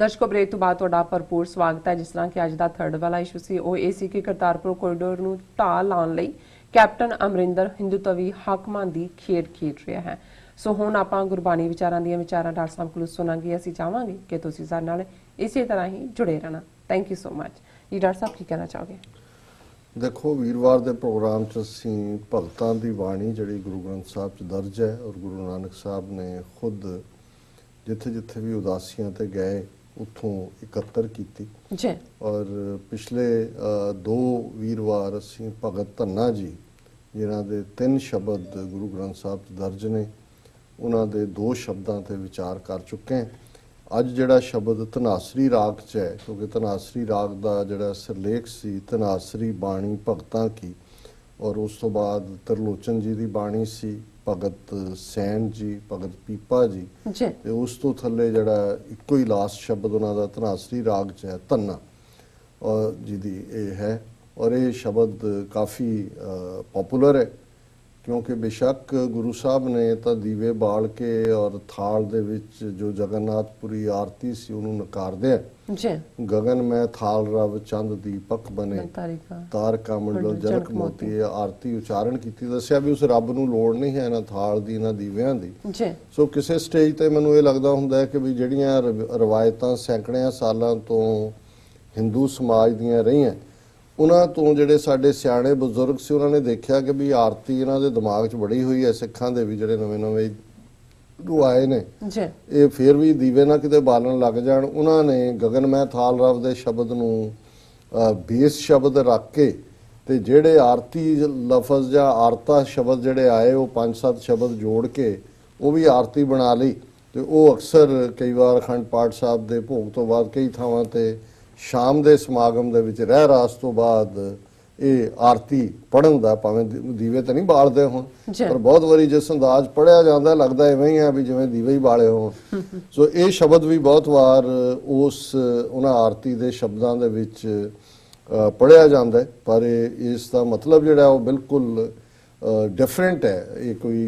ਦਰਸ਼ਕੋ break ਤੋਂ ਬਾਅਦ ਤੁਹਾਡਾ ਭਰਪੂਰ ਸਵਾਗਤ ਹੈ। ਜਿਸ ਤਰ੍ਹਾਂ ਕਿ ਅੱਜ ਦਾ ਥਰਡ ਵਾਲਾ ਇਸ਼ੂ ਸੀ ਉਹ ਇਹ ਸੀ ਕਿ ਕਰਤਾਰਪੁਰ ਕੋਰੀਡੋਰ ਨੂੰ ਢਾਹ ਲਾਉਣ ਲਈ ਕੈਪਟਨ ਅਮਰਿੰਦਰ ਹਿੰਦੂਤਵੀ ਹਾਕਮਾਂ ਦੀ ਖੇਡ ਖੇਡ ਰਿਹਾ ਹੈ। ਸੋ ਹੁਣ ਆਪਾਂ ਗੁਰਬਾਣੀ ਵਿਚਾਰਾਂ ਡਾਕਟਰ ਸਾਹਿਬ ਕੋਲੋਂ ਸੁਣਾਂਗੇ। ਅਸੀਂ ਚਾਹਾਂਗੇ ਕਿ ਤੁਸੀਂ ਸਾਡੇ ਨਾਲ ਇਸੇ ਤਰ੍ਹਾਂ ਹੀ ਜੁੜੇ ਰਹਿਣਾ। ਥੈਂਕ ਯੂ ਸੋ ਮਚ ਜੀ। ਡਾਕਟਰ ਸਾਹਿਬ ਕੀ ਕਹਿਣਾ ਚਾਹੋਗੇ? देखो वीरवार के प्रोग्राम च असीं भगतां दी बाणी जिहड़ी गुरु ग्रंथ साहब च दर्ज है और गुरु नानक साहब ने खुद जिथे जिथे भी उदासियां ते गए उत्थों इकत्तर की। और पिछले दो वीरवार असीं भगत धन्ना जी जिन्हां दे 3 शब्द गुरु ग्रंथ साहब च दर्ज ने उन्हां दे 2 शब्दां ते विचार कर चुके हैं। ਅੱਜ ਜਿਹੜਾ ਸ਼ਬਦ ਧਨਾਸਰੀ ਰਾਗ 'ਚ ਹੈ ਕਿਉਂਕਿ ਧਨਾਸਰੀ ਰਾਗ ਦਾ ਜਿਹੜਾ ਸਿਰਲੇਖ ਸੀ ਧਨਾਸਰੀ ਬਾਣੀ ਭਗਤਾਂ ਕੀ, ਔਰ ਉਸ ਤੋਂ ਬਾਅਦ ਤਰਲੋਚਨ ਜੀ ਦੀ ਬਾਣੀ ਸੀ, ਭਗਤ ਸੈਣ ਜੀ, ਭਗਤ ਪੀਪਾ ਜੀ, ਤੇ ਉਸ ਤੋਂ ਥੱਲੇ ਜਿਹੜਾ ਇੱਕੋ ਹੀ ਲਾਸਟ ਸ਼ਬਦ ਉਹਨਾਂ ਦਾ ਧਨਾਸਰੀ ਰਾਗ 'ਚ ਹੈ ਧੰਨਾ ਜੀ ਦੀ ਇਹ ਹੈ। ਔਰ ਇਹ ਸ਼ਬਦ ਕਾਫੀ ਪਪੂਲਰ ਹੈ क्योंकि बेशक गुरु साहब ने तो दीवे बाल के और थाल दे विच जो जगन्नाथपुरी आरती सी उन्होंने नकारदे गगन में थाल रब चंद दीपक बने तारका मंडल जनक मोती आरती उच्चारण की दसिया भी उस रब नूं लोड़ नहीं है ना थाल दी ना दीवियां दी। सो किसी स्टेज ते मैनूं ये लगदा हुंदा है कि भी जिहड़ियां रवायतां सैकड़ियां सालां तो हिंदू समाज दियां रहीआं उन्हां तो जिहड़े साडे सियाणे बजुर्ग से उन्होंने देखा कि भी आरती इन्हां दे दिमाग च बड़ी हुई है। सिखां दे भी जिहड़े नवे नवे आए ने ये फिर भी दीवे ना किते बालन लग जाण उन्होंने गगन मैं थाल रब दे शब्द नूं बेस शब्द रख के ते जिहड़े आरती लफज या आरता शब्द जिहड़े आए वो 5-7 शब्द जोड़ के वो भी आरती बना ली। ते वो अक्सर कई बार अखंड पाठ साहब दे भोग तो बाद कई थावां ते शाम के समागम दे विच रह रास तो बाद ये आरती पढ़न दा भावें दीवे तो नहीं बालते हुण पर बहुत वारी जिस अंदाज पढ़िया जाता लगता इवें ही है भी जिवें दीवे ही बाले होण। सो ये शब्द भी बहुत बार उस उन्हां आरती दे शब्दां दे विच पढ़िया जाता है पर इसका मतलब जिहड़ा वो बिल्कुल डिफरेंट है। ये कोई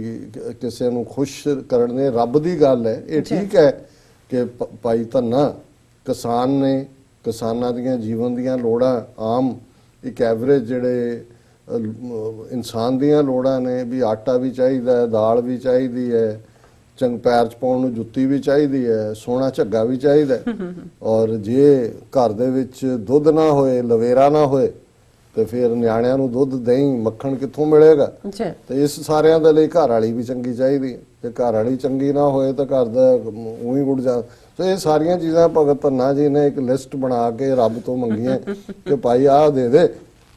किसी नूं खुश करने रब दी गल है। ये ठीक है कि भाई धन्ना किसान ने किसानां दियां जीवन दियां लोड़ां आम एक एवरेज जिहड़े इंसान दियां लोड़ां ने भी आटा भी चाहिदा है, दाल भी चाहिदी है, चंग पैर च पाउण नूं जुत्ती भी चाहिदी है, सोहना झग्गा भी चाहिदा है। और जे घर दे विच दुध ना होए लवेरा ना होए तो फिर निआणिਆਂ ਨੂੰ ਦੁੱਧ ਦਹੀਂ ਮੱਖਣ ਕਿੱਥੋਂ ਮਿਲੇਗਾ। ਤੇ ਇਸ ਸਾਰਿਆਂ ਦੇ ਲਈ ਘਰ ਵਾਲੀ ਵੀ ਚੰਗੀ ਚਾਹੀਦੀ ਹੈ। ਤੇ ਘਰ ਵਾਲੀ ਚੰਗੀ ਨਾ ਹੋਏ ਤਾਂ ਘਰ ਦਾ ਉਹੀ ਗੁੜ ਜਾ। ਸੋ ਇਹ ਸਾਰੀਆਂ ਚੀਜ਼ਾਂ ਭਗਤ ਧੰਨਾ ਜੀ ਨੇ ਇੱਕ ਲਿਸਟ ਬਣਾ ਕੇ ਰੱਬ ਤੋਂ ਮੰਗੀਆਂ ਕਿ ਭਾਈ ਆਹ ਦੇ ਦੇ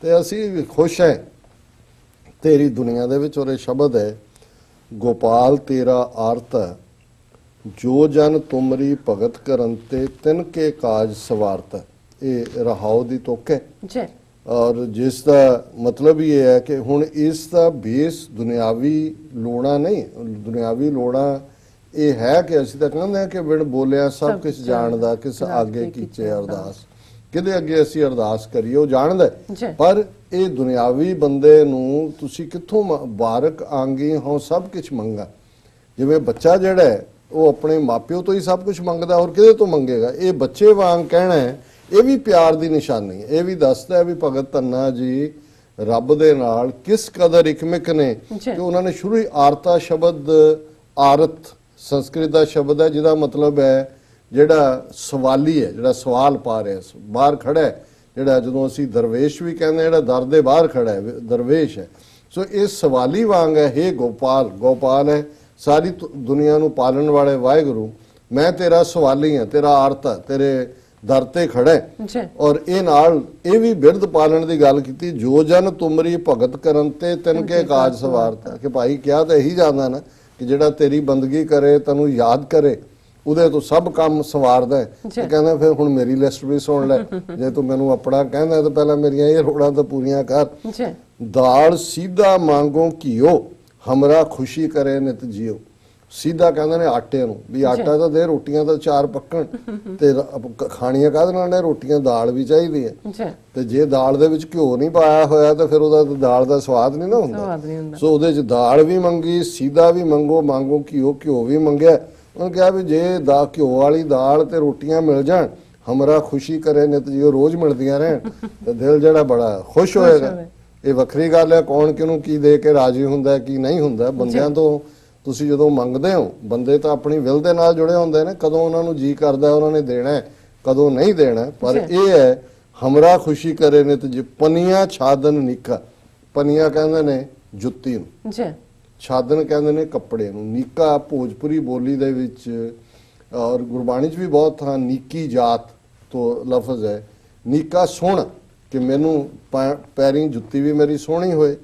ਤੇ ਅਸੀਂ ਖੁਸ਼ ਹੈ ਤੇਰੀ ਦੁਨੀਆ ਦੇ ਵਿੱਚ। ਔਰ ਇਹ ਸ਼ਬਦ ਹੈ ਗੋਪਾਲ ਤੇਰਾ ਆਰਤ ਜੋ ਜਨ ਤੁਮਰੀ ਭਗਤ ਕਰਨ ਤੇ ਤਿਨ ਕੇ ਕਾਜ ਸਵਾਰਤ। ਇਹ ਰਹਾਉ ਦੀ ਤੁਕ ਹੈ और जिसका मतलब ये है कि हुण इसका बेस दुनियावी लोड़ा नहीं, दुनियावी लोड़ा ये है कि असीं तां कहंदे हां कि बिन बोलिया सब कुछ जानदा किस आगे कीचे अरदास किहदे अगे असीं अरदास करिए वो जानदा पर ये दुनियावी बंदे नूं तुसीं कित्थों बारक आंगी हों सब कुछ मंगा। जिवें बच्चा जिहड़ा है वो अपने मापिओ तो ही सब कुछ मंगदा और किहदे तो मंगेगा। ये बच्चे वांग कहना है ये भी प्यार की निशानी है। ये भी दसदा है भी भगत धन्ना जी रब दे नाल किस कदर इकमिक ने कि उन्होंने शुरू ही आरता शब्द आरत संस्कृत का शब्द है जिहदा मतलब है जिहड़ा सवाली है जिहड़ा सवाल पा रहा बाहर खड़ा है जिहड़ा जदों असीं दरवेश भी कहंदे जिहड़ा दर दे बाहर खड़ा है दरवेश है। सो ये सवाली वांग है। हे गोपाल गोपाल है सारी दुनिया नूं पालन वाले वाहिगुरू मैं तेरा सवाली हाँ तेरा आरत तेरे दर ते खड़ा है। और ये नाल ये भी बिरध पालन की गल की जो जन तुमरी भगत करन ते तिन के काज सवारता कि भाई क्या तो यही जानदा ना कि जिहड़ा तेरी बंदगी करे तैनूं याद करे उहदे तो सब काम सवारदा है। ते कहंदा फिर हुण मेरी लिस्ट भी सुन लै जे तूं मैनूं अपना कहंदा तो पहला मेरियां ये लोड़ां तो पूरियां कर। दाल सीधा मांगो घिओ हमरा खुशी करे नित जियो। सीधा कहते हैं आटे नूं भी आटा तो दे रोटियां तो 4 पक्कण ते खाणियां काहदे नाल ने रोटियां दाल भी चाहिदी है ते जे दाल दे विच घिओ नहीं पाया होया तो फिर उहदा दाल दा स्वाद नहीं ना हुंदा। सो उहदे च दाल भी मंगी सीधा भी मंगो मांगो घिओ घिओ भी मंगया ਉਹਨੇ ਕਿਹਾ ਵੀ ਜੇ ਘਿਓ ਵਾਲੀ ਦਾਲ ਤੇ ਰੋਟੀਆਂ ਮਿਲ ਜਾਣ, ਹਮਰਾ ਖੁਸ਼ੀ ਕਰੇ ਨਿਤ ਜੀ, ਉਹ ਰੋਜ਼ ਮਿਲਦੀਆਂ ਰਹਿਣ ਤੇ ਦਿਲ ਜਿਹੜਾ ਬੜਾ ਖੁਸ਼ ਹੋਏਗਾ। ਇਹ ਵੱਖਰੀ ਗੱਲ ਹੈ ਕੌਣ ਕਿਹਨੂੰ ਕੀ ਦੇ ਕੇ ਰਾਜੀ ਹੁੰਦਾ ਕੀ ਨਹੀਂ ਹੁੰਦਾ। ਬੰਦਿਆਂ ਤੋਂ ਤੁਸੀਂ ਜਦੋਂ ਮੰਗਦੇ ਹੋ, ਬੰਦੇ ਤਾਂ ਆਪਣੀ ਵਿਲ ਦੇ ਨਾਲ ਜੁੜੇ ਹੁੰਦੇ ਨੇ, ਕਦੋਂ ਉਹਨਾਂ ਨੂੰ ਜੀ ਕਰਦਾ ਉਹਨਾਂ ਨੇ ਦੇਣਾ, ਕਦੋਂ ਨਹੀਂ ਦੇਣਾ। ਪਰ ਇਹ ਹੈ ਹਮਰਾ ਖੁਸ਼ੀ ਕਰੇ ਨਿਤ ਜੀ, ਪਨੀਆਂ ਛਾਦਨ ਨੀਕਾ। ਪਨੀਆਂ ਕਹਿੰਦੇ ਨੇ ਜੁੱਤੀ ਨੂੰ, ਛਾਦਨ ਕਹਿੰਦੇ ਨੇ ਕੱਪੜੇ ਨੂੰ। ਨੀਕਾ ਭੋਜਪੁਰੀ ਬੋਲੀ ਦੇ ਵਿੱਚ ਔਰ ਗੁਰਬਾਣੀ 'ਚ ਵੀ ਬਹੁਤ ਥਾਂ ਨੀਕੀ ਜਾਤ ਤੋਂ ਲਫ਼ਜ਼ ਹੈ। ਨੀਕਾ ਸੋਹਣਾ, ਕਿ ਮੈਨੂੰ ਪੈਰੀਂ ਜੁੱਤੀ ਵੀ ਮੇਰੀ ਸੋਹਣੀ ਹੋਏ।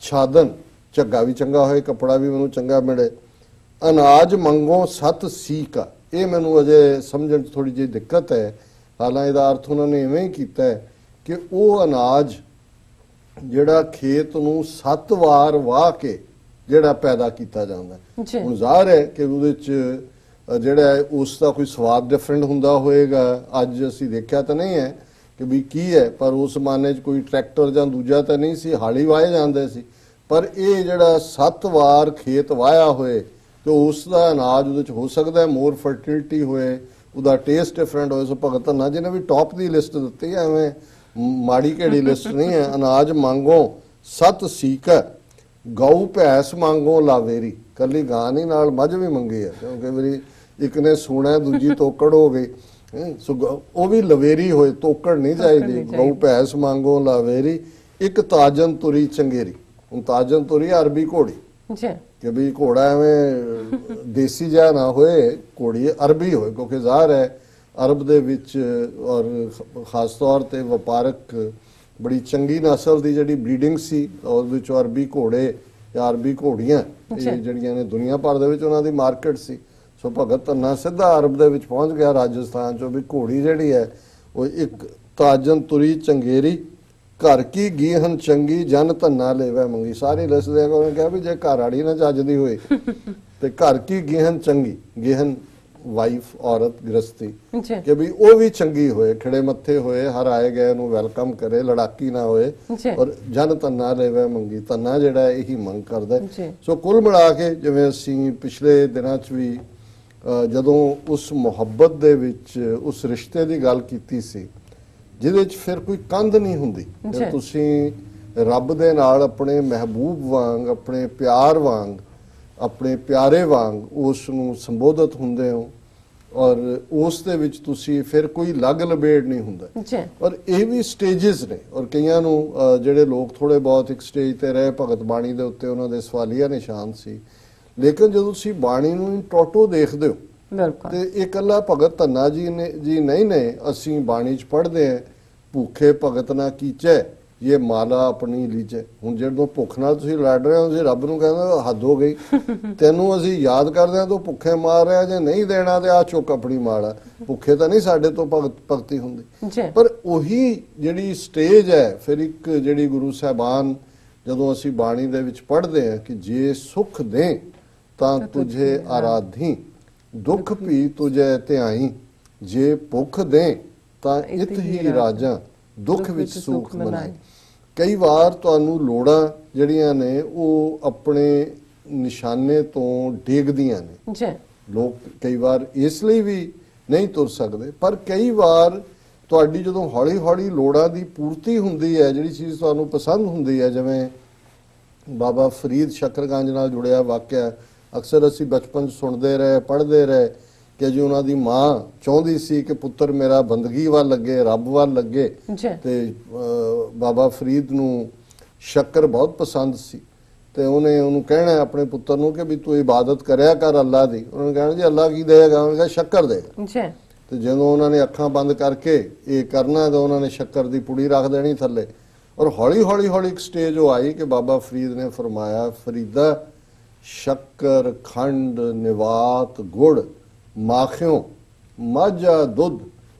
ਛਾਦਨ ਝੱਗਾ ਵੀ ਚੰਗਾ ਹੋਏ, ਕੱਪੜਾ ਵੀ ਮੈਨੂੰ ਚੰਗਾ ਮਿਲੇ। ਅਨਾਜ ਮੰਗੋ ਸਤ ਸੀਕਾ, ਇਹ ਮੈਨੂੰ ਅਜੇ ਸਮਝਣ 'ਚ ਥੋੜੀ ਜਿਹੀ ਦਿੱਕਤ ਹੈ। ਹਾਲਾਂਕਿ ਇਹਦਾ ਅਰਥ ਉਹਨਾਂ ਨੇ ਇਵੇਂ ਹੀ ਕੀਤਾ ਹੈ ਕਿ ਉਹ ਅਨਾਜ ਜਿਹੜਾ ਖੇਤ ਨੂੰ 7 ਵਾਰ ਵਾਹ ਕੇ ਜਿਹੜਾ ਪੈਦਾ ਕੀਤਾ ਜਾਂਦਾ। ਹੁਣ ਜ਼ਾਹਰ ਹੈ ਕਿ ਉਹਦੇ 'ਚ ਜਿਹੜਾ ਉਸ ਦਾ ਕੋਈ ਸਵਾਦ ਡਿਫਰੈਂਟ ਹੁੰਦਾ ਹੋਏਗਾ। ਅੱਜ ਅਸੀਂ ਦੇਖਿਆ ਤਾਂ ਨਹੀਂ ਹੈ ਕਿ ਵੀ ਕੀ ਹੈ, ਪਰ ਉਸ ਜ਼ਮਾਨੇ 'ਚ ਕੋਈ ਟਰੈਕਟਰ ਜਾਂ ਦੂਜਾ ਤਾਂ ਨਹੀਂ ਸੀ, ਹਾਲੀ ਵਾਹੇ ਜਾਂਦੇ ਸੀ। ਪਰ ਇਹ ਜਿਹੜਾ 7 ਵਾਰ ਖੇਤ ਵਾਹਿਆ ਹੋਏ ਤੇ ਉਸ ਦਾ ਅਨਾਜ ਉਹਦੇ 'ਚ ਹੋ ਸਕਦਾ ਹੈ ਮੋਰ ਫਰਟੀਲਿਟੀ ਹੋਏ, ਉਹਦਾ ਟੇਸਟ ਡਿਫਰੈਂਟ ਹੋਏ। ਸੋ ਭਗਤ ਧੰਨਾ ਜੀ ਨੇ ਵੀ ਟੌਪ ਦੀ ਲਿਸਟ ਦਿੱਤੀ ਹੈ, ਐਵੇਂ ਮਾੜੀ ਘੇੜੀ ਲਿਸਟ ਨਹੀਂ ਹੈ। ਅਨਾਜ ਮੰਗੋ ਸਤ ਸੀਕ, ਗਊ ਭੈਂਸ ਮੰਗੋ ਲਾਵੇਰੀ। ਕੱਲੀ ਗਾਂ ਨਹੀਂ, ਨਾਲ ਮੱਝ ਵੀ ਮੰਗੀ ਹੈ, ਕਿਉਂਕਿ ਮੇਰੀ ਇੱਕ ਨੇ ਸੁਣਾ ਦੂਜੀ ਤੋਕੜ ਹੋ ਗਈ। ਸੋ ਉਹ ਵੀ ਲਵੇਰੀ ਹੋਏ, ਤੋਕੜ ਨਹੀਂ ਚਾਹੀਦੀ। ਗਊ ਭੈਂਸ ਮੰਗੋ ਲਾਵੇਰੀ, ਇੱਕ ਤਾਜਨ ਤੁਰੀ ਚੰਗੇਰੀ। ਹੁਣ ਤਾਜਨ ਤੁਰੀ ਅਰਬੀ ਘੋੜੀ, ਕਿ ਵੀ ਘੋੜਾ ਐਵੇਂ ਦੇਸੀ ਜਿਹਾ ਨਾ ਹੋਏ, ਘੋੜੀ ਅਰਬੀ ਹੋਏ, ਕਿਉਂਕਿ ਜ਼ਾਹਰ ਹੈ ਅਰਬ ਦੇ ਵਿੱਚ ਔਰ ਖਾਸ ਤੌਰ ਤੇ ਵਪਾਰਕ ਬੜੀ ਚੰਗੀ ਨਸਲ ਦੀ ਜਿਹੜੀ ਬਰੀਡਿੰਗ ਸੀ, ਉਹਦੇ ਵਿੱਚ ਅਰਬੀ ਘੋੜੇ ਜਾਂ ਅਰਬੀ ਘੋੜੀਆਂ ਇਹ ਜਿਹੜੀਆਂ ਨੇ ਦੁਨੀਆ ਭਰ ਦੇ ਵਿੱਚ ਉਹਨਾਂ ਦੀ ਮਾਰਕੀਟ ਸੀ। ਸੋ ਭਗਤ ਧੰਨਾ ਸਿੱਧਾ ਅਰਬ ਦੇ ਵਿੱਚ ਪਹੁੰਚ ਗਿਆ ਰਾਜਸਥਾਨ ਚੋਂ ਵੀ ਘੋੜੀ ਜਿਹੜੀ ਹੈ ਉਹ ਇੱਕ ਤਾਜਨ ਤੁਰੀ ਚੰਗੇਰੀ, ਘਰ ਕੀ ਗੀਹਨ ਚੰਗੀ ਜਨ ਧੰਨਾ ਲੈਵੇ ਮੰਗੀ। ਸਾਰੀ ਲਿਸਟ ਦੇ ਉਹਨੇ ਕਿਹਾ ਵੀ ਜੇ ਘਰ ਵਾਲੀ ਨਾ ਚੱਜਦੀ ਹੋਏ ਤੇ ਘਰ ਕੀ ਗੀਹਨ ਚੰਗੀ, ਗੀਹਨ ਵਾਈਫ ਔਰਤ ਗ੍ਰਸਤੀ, ਕਿ ਵੀ ਉਹ ਵੀ ਚੰਗੀ ਹੋਏ, ਖਿੜੇ ਮੱਥੇ ਹੋਏ, ਹਰ ਆਏ ਗਏ ਨੂੰ ਵੈਲਕਮ ਕਰੇ, ਲੜਾਕੀ ਨਾ ਹੋਏ, ਔਰ ਜਨ ਧੰਨਾ ਲੈਵੇ ਮੰਗੀ। ਧੰਨਾ ਜਿਹੜਾ ਇਹੀ ਮੰਗ ਕਰਦਾ। ਸੋ ਕੁੱਲ ਮਿਲਾ ਕੇ ਜਿਵੇਂ ਅਸੀਂ ਪਿਛਲੇ ਦਿਨਾਂ 'ਚ ਵੀ ਜਦੋਂ ਉਸ ਮੁਹੱਬਤ ਦੇ ਵਿੱਚ ਉਸ ਰਿਸ਼ਤੇ ਦੀ ਗੱਲ ਕੀਤੀ ਸੀ ਜਿਹਦੇ 'ਚ ਫਿਰ ਕੋਈ ਕੰਧ ਨਹੀਂ ਹੁੰਦੀ, ਫਿਰ ਤੁਸੀਂ ਰੱਬ ਦੇ ਨਾਲ ਆਪਣੇ ਮਹਿਬੂਬ ਵਾਂਗ, ਆਪਣੇ ਪਿਆਰ ਵਾਂਗ, ਆਪਣੇ ਪਿਆਰੇ ਵਾਂਗ ਉਸ ਨੂੰ ਸੰਬੋਧਿਤ ਹੁੰਦੇ ਹੋ, ਔਰ ਉਸ ਦੇ ਵਿੱਚ ਤੁਸੀਂ ਫਿਰ ਕੋਈ ਲੱਗ ਲਬੇੜ ਨਹੀਂ ਹੁੰਦਾ। ਔਰ ਇਹ ਵੀ ਸਟੇजेस ਨੇ, ਔਰ ਕਈਆਂ ਨੂੰ ਜਿਹੜੇ ਲੋਕ ਥੋੜੇ ਬਹੁਤ ਇੱਕ ਸਟੇਜ ਤੇ ਰਹੇ ਭਗਤ ਬਾਣੀ ਦੇ ਉੱਤੇ ਉਹਨਾਂ ਦੇ ਸਵਾਲੀਆ ਨਿਸ਼ਾਨ ਸੀ। ਲੇਕਿਨ ਜਦੋਂ ਤੁਸੀਂ ਬਾਣੀ ਨੂੰ ਟੋਟੋ ਦੇਖਦੇ ਹੋ ਤੇ ਇਹ ਇਕੱਲਾ ਭਗਤ ਧੰਨਾ ਜੀ ਨਹੀਂ ਨੇ। ਅਸੀਂ ਬਾਣੀ 'ਚ ਪੜ੍ਹਦੇ ਹਾਂ, ਭੁੱਖੇ ਭਗਤ ਨਾ ਕੀਚੈ ਇਹ ਮਾਲਾ ਆਪਣੀ ਲੀਚੈ। ਹੁਣ ਜਦੋਂ ਭੁੱਖ ਨਾਲ ਤੁਸੀਂ ਲੜ ਰਹੇ ਹੋ, ਤੁਸੀਂ ਰੱਬ ਨੂੰ ਕਹਿੰਦੇ ਹੱਦ ਹੋ ਗਈ, ਤੈਨੂੰ ਅਸੀਂ ਯਾਦ ਕਰਦੇ ਹਾਂ ਤੂੰ ਭੁੱਖੇ ਮਾਰ ਰਿਹਾ, ਜੇ ਨਹੀਂ ਦੇਣਾ ਤੇ ਆ ਚੁੱਕ ਆਪਣੀ ਮਾਲਾ। ਭੁੱਖੇ ਤਾਂ ਨਹੀਂ ਸਾਡੇ ਤੋਂ ਭਗਤੀ ਹੁੰਦੀ। ਪਰ ਉਹੀ ਜਿਹੜੀ ਸਟੇਜ ਹੈ, ਫਿਰ ਇੱਕ ਜਿਹੜੀ ਗੁਰੂ ਸਾਹਿਬਾਨ ਜਦੋਂ ਅਸੀਂ ਬਾਣੀ ਦੇ ਵਿੱਚ ਪੜ੍ਹਦੇ ਹਾਂ ਕਿ ਜੇ ਸੁਖ ਦੇ ਤਾਂ ਤੁਝੇ ਆਰਾਧੀ, ਦੁੱਖ ਵੀ ਤੁਝੇ ਧਿਆਈ, ਜੇ ਭੁੱਖ ਦੇ ਤਾਂ ਇਤ ਹੀ ਰਾਜਾਂ, ਦੁੱਖ ਵਿੱਚ ਸੁਖ ਮਨਾਈ। ਕਈ ਵਾਰ ਤੁਹਾਨੂੰ ਲੋੜਾਂ ਜਿਹੜੀਆਂ ਨੇ ਉਹ ਆਪਣੇ ਨਿਸ਼ਾਨੇ ਤੋਂ ਡੇਗਦੀਆਂ ਨੇ। ਲੋਕ ਕਈ ਵਾਰ ਇਸ ਲਈ ਵੀ ਨਹੀਂ ਤੁਰ ਸਕਦੇ, ਪਰ ਕਈ ਵਾਰ ਤੁਹਾਡੀ ਜਦੋਂ ਹੌਲੀ ਹੌਲੀ ਲੋੜਾਂ ਦੀ ਪੂਰਤੀ ਹੁੰਦੀ ਹੈ, ਜਿਹੜੀ ਚੀਜ਼ ਤੁਹਾਨੂੰ ਪਸੰਦ ਹੁੰਦੀ ਹੈ, ਜਿਵੇਂ ਬਾਬਾ ਫਰੀਦ ਸ਼ਕਰਗੰਜ ਨਾਲ ਜੁੜਿਆ ਵਾਕਿਆ ਅਕਸਰ ਅਸੀਂ ਬਚਪਨ 'ਚ ਸੁਣਦੇ ਰਹੇ, ਪੜ੍ਹਦੇ ਰਹੇ ਕਿ ਜੀ ਉਹਨਾਂ ਦੀ ਮਾਂ ਚਾਹੁੰਦੀ ਸੀ ਕਿ ਪੁੱਤਰ ਮੇਰਾ ਬੰਦਗੀ ਵੱਲ ਲੱਗੇ, ਰੱਬ ਵੱਲ ਲੱਗੇ, ਤੇ ਬਾਬਾ ਫਰੀਦ ਨੂੰ ਸ਼ੱਕਰ ਬਹੁਤ ਪਸੰਦ ਸੀ ਤੇ ਉਹਨੂੰ ਕਹਿਣਾ ਆਪਣੇ ਪੁੱਤਰ ਨੂੰ ਕਿ ਵੀ ਤੂੰ ਇਬਾਦਤ ਕਰਿਆ ਕਰ ਅੱਲਾ ਦੀ। ਉਹਨੇ ਕਹਿਣਾ ਜੀ ਅੱਲਾ ਕੀ ਦੇਗਾ? ਉਹਨੇ ਕਿਹਾ ਸ਼ੱਕਰ ਦੇਗਾ। ਤੇ ਜਦੋਂ ਉਹਨਾਂ ਨੇ ਅੱਖਾਂ ਬੰਦ ਕਰਕੇ ਇਹ ਕਰਨਾ ਤਾਂ ਉਹਨਾਂ ਨੇ ਸ਼ੱਕਰ ਦੀ ਪੁੜੀ ਰੱਖ ਦੇਣੀ ਥੱਲੇ। ਔਰ ਹੌਲੀ ਹੌਲੀ ਹੌਲੀ ਇੱਕ ਸਟੇਜ ਉਹ ਆਈ ਕਿ ਬਾਬਾ ਫਰੀਦ ਨੇ ਫਰਮਾਇਆ, ਫਰੀਦਾ ਸ਼ੱਕਰ ਖੰਡ ਨਿਵਾਤ ਗੁੜ ਮਾਖਿਓ ਮਾਝਾ ਦੁੱਧ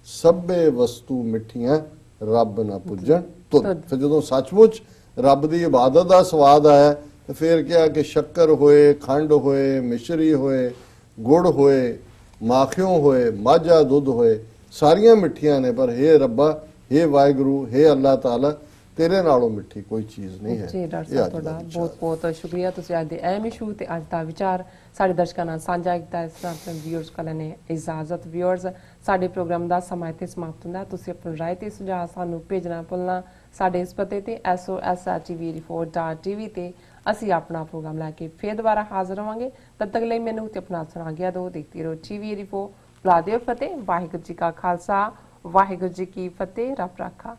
ਸਭੇ ਵਸਤੂ ਮਿੱਠੀਆਂ ਰੱਬ ਨਾ ਪੁੱਜਣ ਤੁਧ। ਫਿਰ ਜਦੋਂ ਸੱਚਮੁੱਚ ਰੱਬ ਦੀ ਇਬਾਦਤ ਦਾ ਸਵਾਦ ਆਇਆ ਤੇ ਫਿਰ ਕਿਹਾ ਕਿ ਸ਼ੱਕਰ ਹੋਏ, ਖੰਡ ਹੋਏ, ਮਿਸ਼ਰੀ ਹੋਏ, ਗੁੜ ਹੋਏ, ਮਾਖਿਓ ਹੋਏ, ਮਾਝਾ ਦੁੱਧ ਹੋਏ, ਸਾਰੀਆਂ ਮਿੱਠੀਆਂ ਨੇ, ਪਰ ਹੇ ਰੱਬਾ, ਹੇ ਵਾਹਿਗੁਰੂ, ਹੇ ਅੱਲਾਹ ਤਾਲਾ, ਤੇਰੇ ਨਾਲੋਂ ਮਿੱਠੀ ਕੋਈ ਚੀਜ਼ ਨਹੀਂ ਹੈ। ਜੀ ਡਾਕਟਰ ਇਹ ਸਾਹਿਬ ਅੱਜ ਦਾ ਤੁਹਾਡਾ ਵਿਚਾਰ। ਬਹੁਤ ਬਹੁਤ ਸ਼ੁਕਰੀਆ, ਤੁਸੀਂ ਅੱਜ ਦੇ ਅਹਿਮ ਇਸ਼ੂ ਤੇ ਅੱਜ ਦਾ ਵਿਚਾਰ ਸਾਡੇ ਦਰਸ਼ਕਾਂ ਨਾਲ ਸਾਂਝਾ ਕੀਤਾ। ਇਸ ਤਰ੍ਹਾਂ ਆਪਣੇ ਵਿਊਅਰਸ ਕੋਲ ਨੇ ਇਜਾਜ਼ਤ। ਵਿਊਅਰਸ, ਸਾਡੇ ਪ੍ਰੋਗਰਾਮ ਦਾ ਸਮਾਂ ਇੱਥੇ ਸਮਾਪਤ ਹੁੰਦਾ। ਤੁਸੀਂ ਆਪਣੀ ਰਾਏ ਤੇ ਸੁਝਾਅ ਸਾਨੂੰ ਭੇਜਣਾ ਭੁੱਲਣਾ। ਸਾਡੇ ਇਸ ਪਤੇ ਤੇ sosh@tv4.tv ਤੇ ਅਸੀਂ ਆਪਣਾ ਪ੍ਰੋਗਰਾਮ ਲੈ ਕੇ ਫੇਰ ਦੁਬਾਰਾ ਹਾਜ਼ਰ ਹੋਵਾਂਗੇ। ਤਦ ਤੱਕ ਲਈ ਮੈਨੂੰ ਤੇ ਆਪਣਾ ਸੁਣਾ ਗਿਆ ਦੋ। ਦੇਖਦੇ ਰਹੋ TV84। ਬੁਲਾ ਦਿਓ ਫਤਿਹ। ਵਾਹਿਗੁਰੂ ਜੀ ਕਾ ਖਾਲਸਾ, ਵਾਹਿਗੁਰੂ ਜੀ ਕੀ ਫਤਿਹ। ਰੱਬ ਰਾਖਾ।